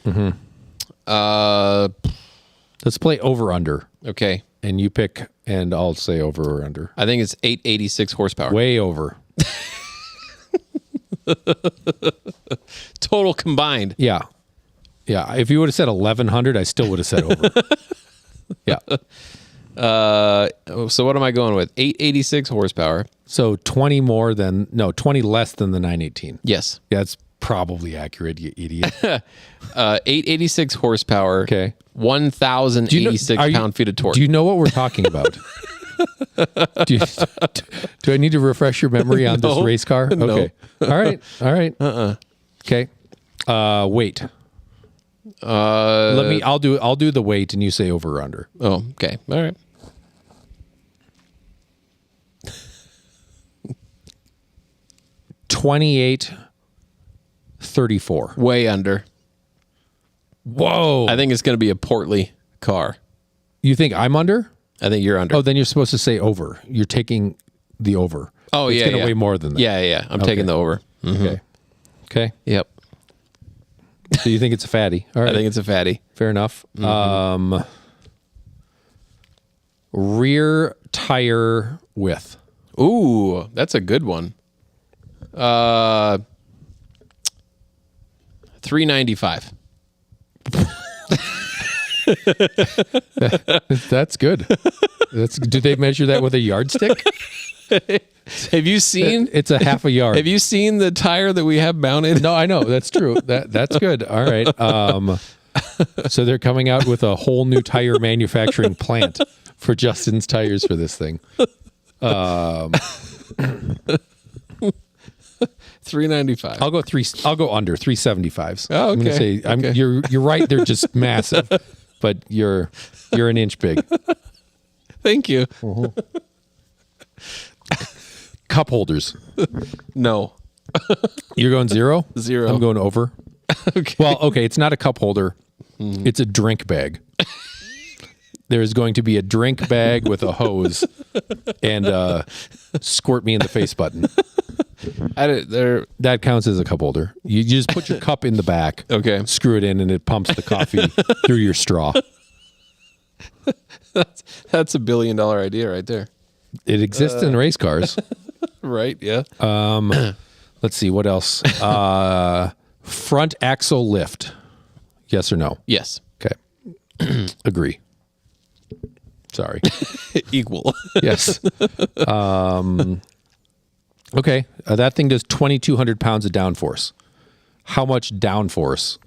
Let's play over under, Okay. and you pick, and I'll say over or under. I think it's 886 horsepower. Way over. Total combined. Yeah. Yeah. If you would have said 1100, I still would have said over. Yeah. So what am I going with? 886 horsepower. So 20 less than the 918. Yes. Yeah, that's probably accurate, you idiot. 886 horsepower. Okay. 1,086 pound-feet of torque. Do you know what we're talking about? Do I need to refresh your memory on this race car? No. Okay. All right. Okay. Weight. I'll do the weight and you say over or under. Oh, okay. All right. 2834. Way under. Whoa. I think it's going to be a portly car. You think I'm under? I think you're under. Oh, then you're supposed to say over. You're taking the over. Oh, it's yeah. going to yeah. weigh more than that. Yeah. I'm taking the over. Mm-hmm. Okay. Okay. Yep. So you think it's a fatty? All right. I think it's a fatty. Fair enough. Rear tire width. Ooh, that's a good one. 395. That's good. Do they measure that with a yardstick? Have you seen? It's a half a yard. Have you seen the tire that we have mounted? No, I know. That's true. That's good. All right. So they're coming out with a whole new tire manufacturing plant for Justin's tires for this thing. 395. I'll go under 375s. Oh, I'm gonna okay. say you're right. They're just massive, but you're an inch big. Thank you. Cup holders. No. You're going 0? 0. I'm going over. Okay. Well, okay. It's not a cup holder. It's a drink bag. There's going to be a drink bag with a hose and squirt me in the face button. That counts as a cup holder. You just put your cup in the back. Okay. Screw it in, and it pumps the coffee through your straw. That's a $1 billion idea right there. It exists in race cars. Right? Yeah. Let's see what else. Front axle lift. Yes or no? Yes. Okay. Agree. Sorry. Equal. Yes. Okay. That thing does 2,200 pounds of downforce. How much downforce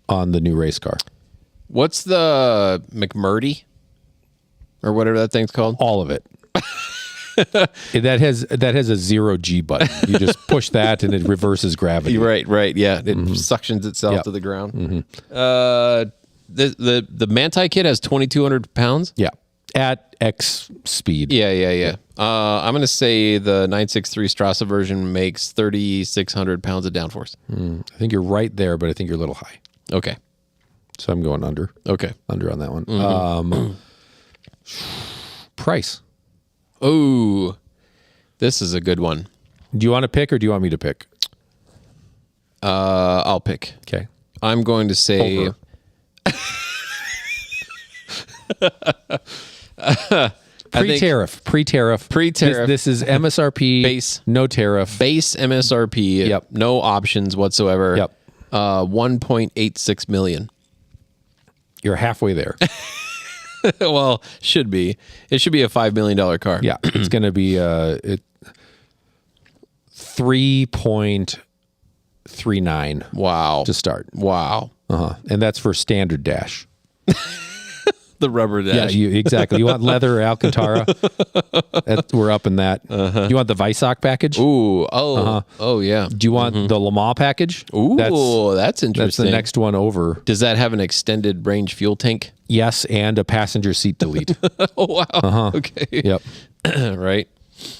on the new race car? What's the McMurdy or whatever that thing's called? All of it. that has a 0G button. You just push that and it reverses gravity. Right. Yeah. It suctions itself to the ground. The Manti kit has 2,200 pounds. Yeah. At X speed. Yeah. I'm going to say the 963 Strasser version makes 3,600 pounds of downforce. I think you're right there, but I think you're a little high. Okay. So I'm going under. Okay. Under on that one. Price. Oh, this is a good one. Do you want to pick or do you want me to pick? I'll pick. Okay. I'm going to say... Over. Pre-tariff. This is MSRP. Base. No tariff. Base MSRP. Yep. No options whatsoever. Yep. 1.86 million. You're halfway there. Well, should be. It should be a $5 million car. Yeah. It's going to be 3.39 Wow. to start. Wow. And that's for standard dash. The rubber Yeah, dash. exactly. You want leather or Alcantara? We're up in that. Do you want the Weissach package? Ooh. Oh, yeah. Do you want the Le Mans package? Ooh, that's That's interesting. the next one over. Does that have an extended range fuel tank? Yes, and a passenger seat delete. Oh, wow. Okay. Yep. Right.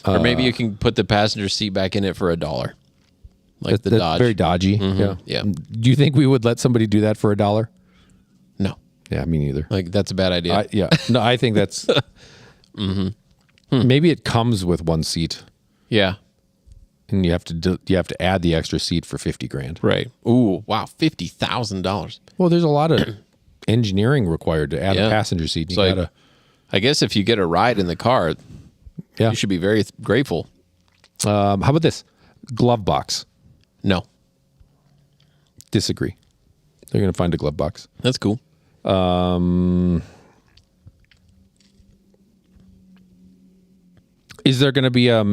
Or maybe you can put the passenger seat back in it for $1. Like the That's Dodge. very dodgy. Yeah. Yeah. Do you think we would let somebody do that for $1? No. Yeah, me neither. Like, that's a bad idea. Yeah. No, I think that's. Maybe it comes with one seat, Yeah. and you have to add the extra seat for $50,000. Right. Ooh, wow. $50,000. Well, there's a lot of engineering required to add Yeah. a passenger seat. You So gotta, I guess if you get a ride in the car, yeah. you should be very grateful. How about this glove box? No. Disagree. They're going to find a glove box. That's cool. Is there going to be a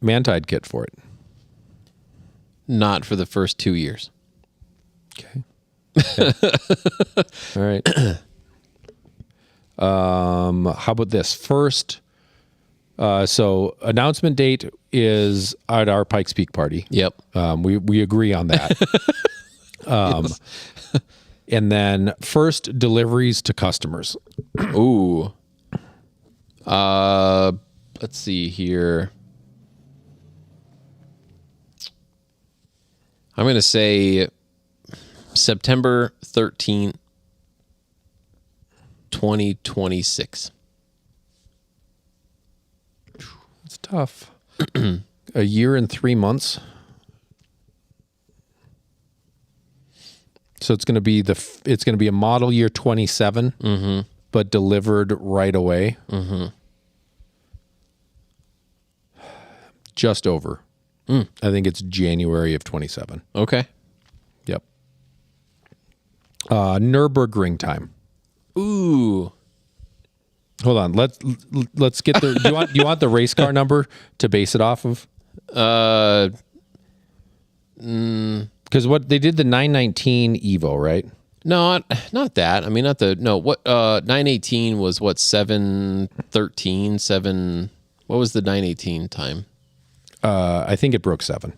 Mantide kit for it? Not for the first 2 years. Okay. All right. How about this? First, so announcement date is at our Pikes Peak party. Yep. We agree on that. And then first deliveries to customers. Ooh. Let's see here. I'm going to say September 13th, 2026. It's tough. A year and 3 months. So it's going to be a model year 27, but delivered right away. Just over. I think it's January of 27. Okay. Yep. Nürburgring time. Ooh. Hold on. Let's get the. Do you want the race car number to base it off of? Because what they did the 919 Evo, right? No, not that. I mean, not the no. What 918 was what 713 7. What was the 918 time? I think it broke 7.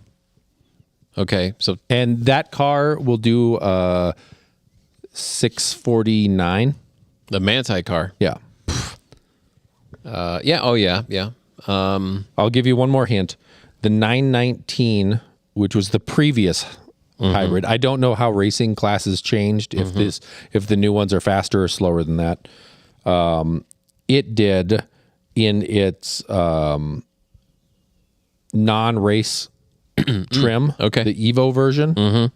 Okay, so And that car will do 649. the Manti car. Yeah. Yeah. Oh yeah. Yeah. I'll give you one more hint. The 919, which was the previous hybrid. I don't know how racing classes changed. If the new ones are faster or slower than that. It did in its non-race trim. Okay. The Evo version.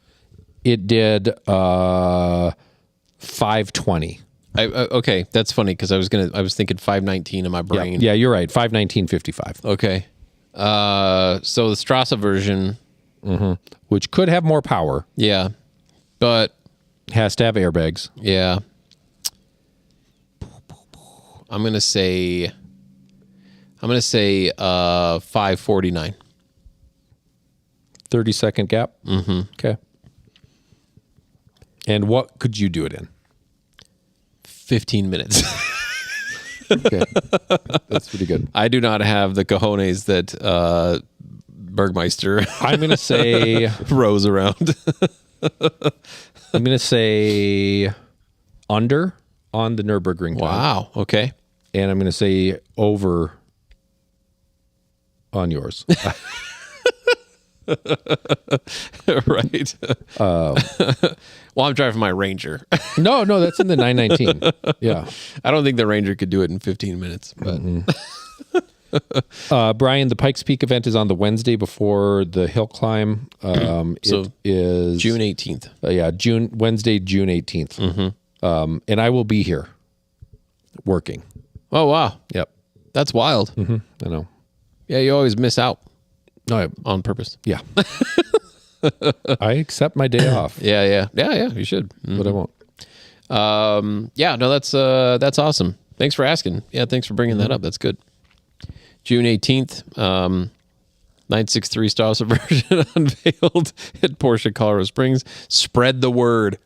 It did 520. Okay, that's funny because I was thinking 519 in my brain. Yeah, you're right. 519.55. Okay. So the Strasser version, Which could have more power. yeah, but Has to have airbags. yeah, I'm gonna say 549. 30-second gap. Okay. And what could you do it in? 15 minutes. Okay. That's pretty good. I do not have the cojones that Bergmeister I'm going to say rows around. I'm going to say under on the Nürburgring time. Wow. Okay. And I'm going to say over on yours. Right. Well, I'm driving my Ranger. No, that's in the 919. Yeah. I don't think the Ranger could do it in 15 minutes, but Brian, the Pikes Peak event is on the Wednesday before the hill climb. So it is June 18th. Wednesday, June 18th. And I will be here working. Oh, wow. Yep. That's wild. I know. Yeah, you always miss out No, on purpose. yeah. I accept my day off, Yeah, you should. but I won't. Yeah, no, that's awesome. Thanks for asking. Yeah, thanks for bringing that up. That's good. June 18th, 963 Strasser version unveiled at Porsche Colorado Springs. Spread the word.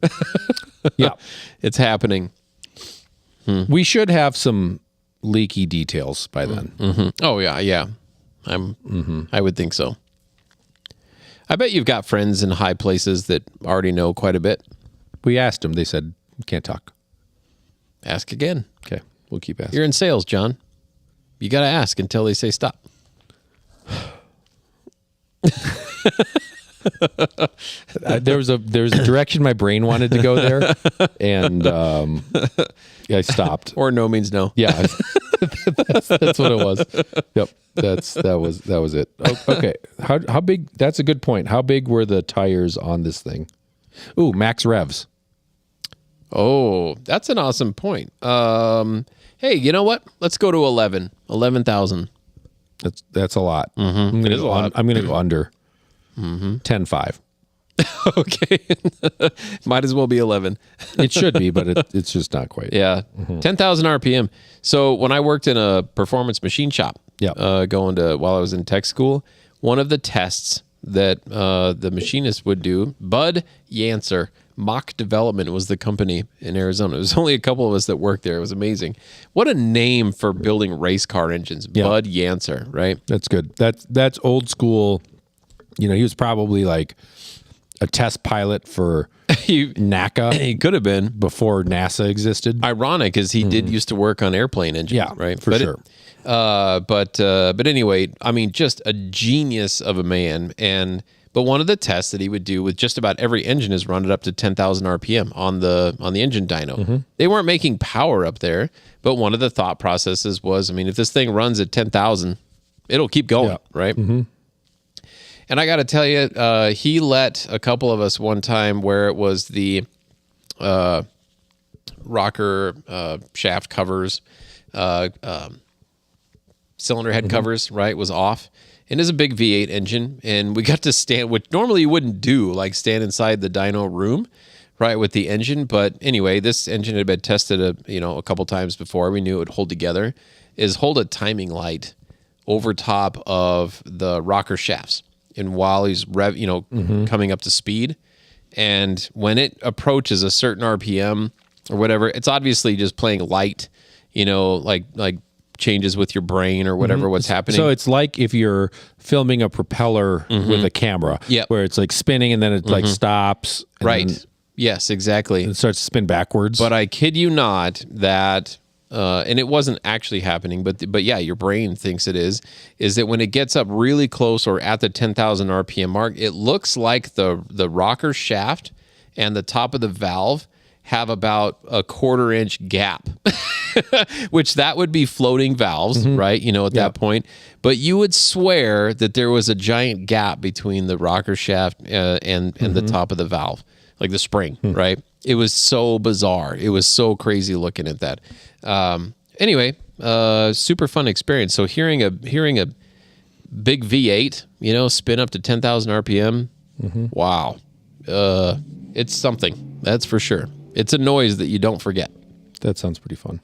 Yeah. It's happening. We should have some leaky details by then. Oh yeah. I would think so. I bet you've got friends in high places that already know quite a bit. We asked them. They said, can't talk. Ask again. Okay. We'll keep asking. You're in sales, John. You got to ask until they say stop. There was a direction my brain wanted to go there, and I stopped. Or no means no. Yeah, that's what it was. Yep, that was it. Okay, how big? That's a good point. How big were the tires on this thing? Ooh, max revs. Oh, that's an awesome point. Hey, you know what? Let's go to 11,000. That's a lot. I'm gonna go I'm gonna go under 10.5. Okay. Might as well be 11. It should be, but it's just not quite. Yeah. 10,000 RPM. So when I worked in a performance machine shop, Yep. while I was in tech school, one of the tests that the machinist would do, Bud Yancer. Mock Development was the company in Arizona. There was only a couple of us that worked there. It was amazing. What a name for building race car engines. Yeah. Bud Yancer, right? That's good. That's old school. You know, he was probably like a test pilot for NACA He could have been. before NASA existed. Ironic is he did used to work on airplane engines, Yeah, right? for sure. But anyway, I mean, just a genius of a man. But one of the tests that he would do with just about every engine is run it up to 10,000 RPM on the engine dyno. They weren't making power up there, but one of the thought processes was, I mean, if this thing runs at 10,000, it'll keep going, Yeah. right? And I got to tell you, he let a couple of us one time where it was the rocker shaft covers, cylinder head covers, right, was off. And it's a big V8 engine. And we got to stand, which normally you wouldn't do, like stand inside the dyno room, right, with the engine. But anyway, this engine had been tested a couple times before. We knew it would hold together. Is hold a timing light over top of the rocker shafts. And while he's coming up to speed, and when it approaches a certain RPM or whatever, it's obviously just playing light, like changes with your brain or whatever what's happening. So it's like if you're filming a propeller with a camera, Yep. where it's like spinning and then it like stops, and right. then Yes, exactly. it starts to spin backwards. But I kid you not that, and it wasn't actually happening, but yeah, your brain thinks it is that when it gets up really close or at the 10,000 RPM mark, it looks like the rocker shaft and the top of the valve have about a 1/4 inch gap, which that would be floating valves, right? At that point. But you would swear that there was a giant gap between the rocker shaft and the top of the valve, like the spring, right? It was so bizarre. It was so crazy looking at that. Anyway, super fun experience. So hearing a big V8, spin up to 10,000 RPM, wow. It's something, that's for sure. It's a noise that you don't forget. that sounds pretty fun.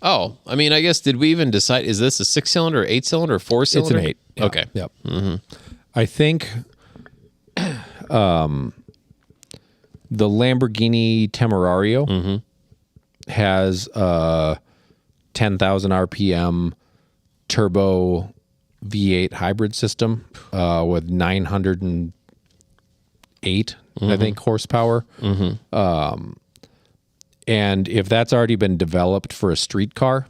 Oh, I mean, I guess, did we even decide, is this a 6-cylinder, 8-cylinder, or 4-cylinder? It's an 8. Yeah. Okay. Yep. I think the Lamborghini Temerario has a 10,000 RPM turbo V8 hybrid system with 908, I think, horsepower. And if that's already been developed for a street car,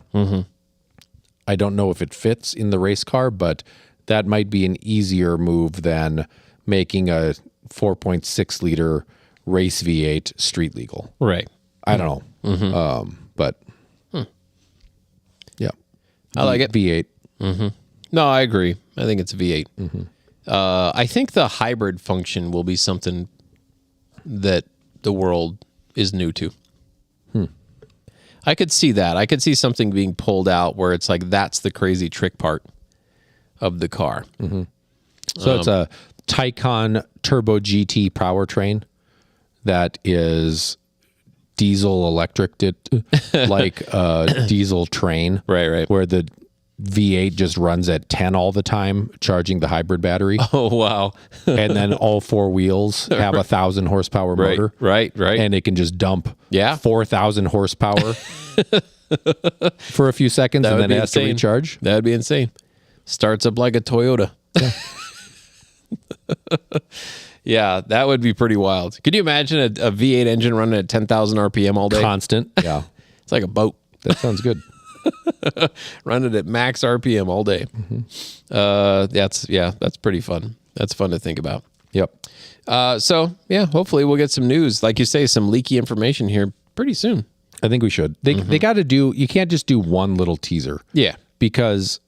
I don't know if it fits in the race car, but that might be an easier move than making a 4.6 liter race V8 street legal. Right. I don't know. But yeah, I like it. V8. No, I agree. I think it's a V8. I think the hybrid function will be something that the world is new to. I could see that. I could see something being pulled out where it's like, that's the crazy trick part of the car. So it's a Taycan Turbo GT powertrain that is diesel electric, like a diesel train. Right. Where the V8 just runs at 10 all the time, charging the hybrid battery. Oh, wow. And then all four wheels have 1,000 horsepower motor. Right. And it can just dump 4,000 horsepower for a few seconds, and then it has to recharge. That would be insane. Starts up like a Toyota. Yeah, that would be pretty wild. Could you imagine a V8 engine running at 10,000 RPM all day? Constant. Yeah. It's like a boat. That sounds good. Running at max RPM all day. That's pretty fun. That's fun to think about. Yep. So hopefully we'll get some news, like you say, some leaky information here pretty soon. I think we should. They got to do, you can't just do one little teaser. Yeah. Because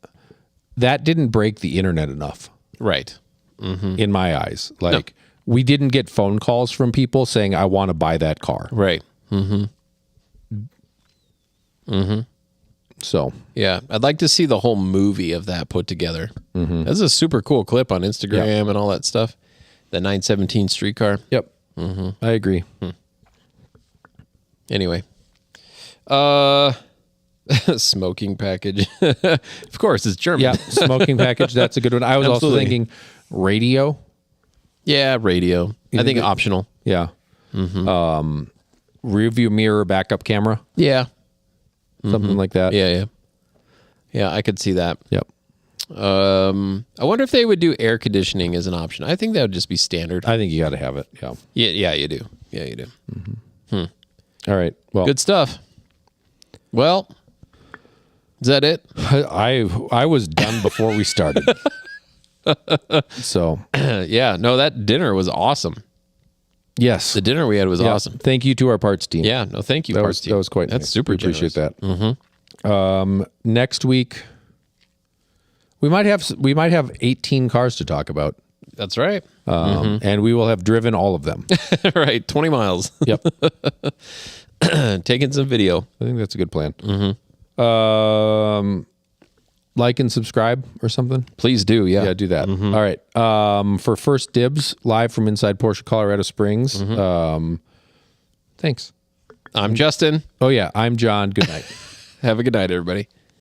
that didn't break the internet enough. Right. In my eyes. Like, we didn't get phone calls from people saying, I want to buy that car. Right. So, yeah, I'd like to see the whole movie of that put together. That's a super cool clip on Instagram and all that stuff. The 917 streetcar. yep. I agree. Anyway. Smoking package. Of course, it's German. Yeah. Smoking package. That's a good one. I was also Absolutely. thinking radio. Yeah, radio. I think optional. Yeah. Rear view mirror backup camera, Yeah. something like that. Yeah. I could see that. Yep. I wonder if they would do air conditioning as an option. I think that would just be standard. I think you got to have it. Yeah. Yeah, you do. Yeah, you do. All right. Well, Good stuff. Well, is that it? I was done before we started. So, Yeah. No, that dinner was awesome. yes. The dinner we had was Yeah. awesome. Thank you to our parts team. Yeah. No, thank you. That parts was, team. that was quite That's nice. super We appreciate generous. that. Next week, we might have 18 cars to talk about. That's right. And we will have driven all of them. Right. 20 miles. Yep. Taking some video. I think that's a good plan. Like and subscribe or something. Please do. Yeah. Yeah, do that. All right. For First Dibs, live from inside Porsche Colorado Springs. Thanks. I'm Justin. Oh, yeah. I'm John. Good night. Have a good night, everybody.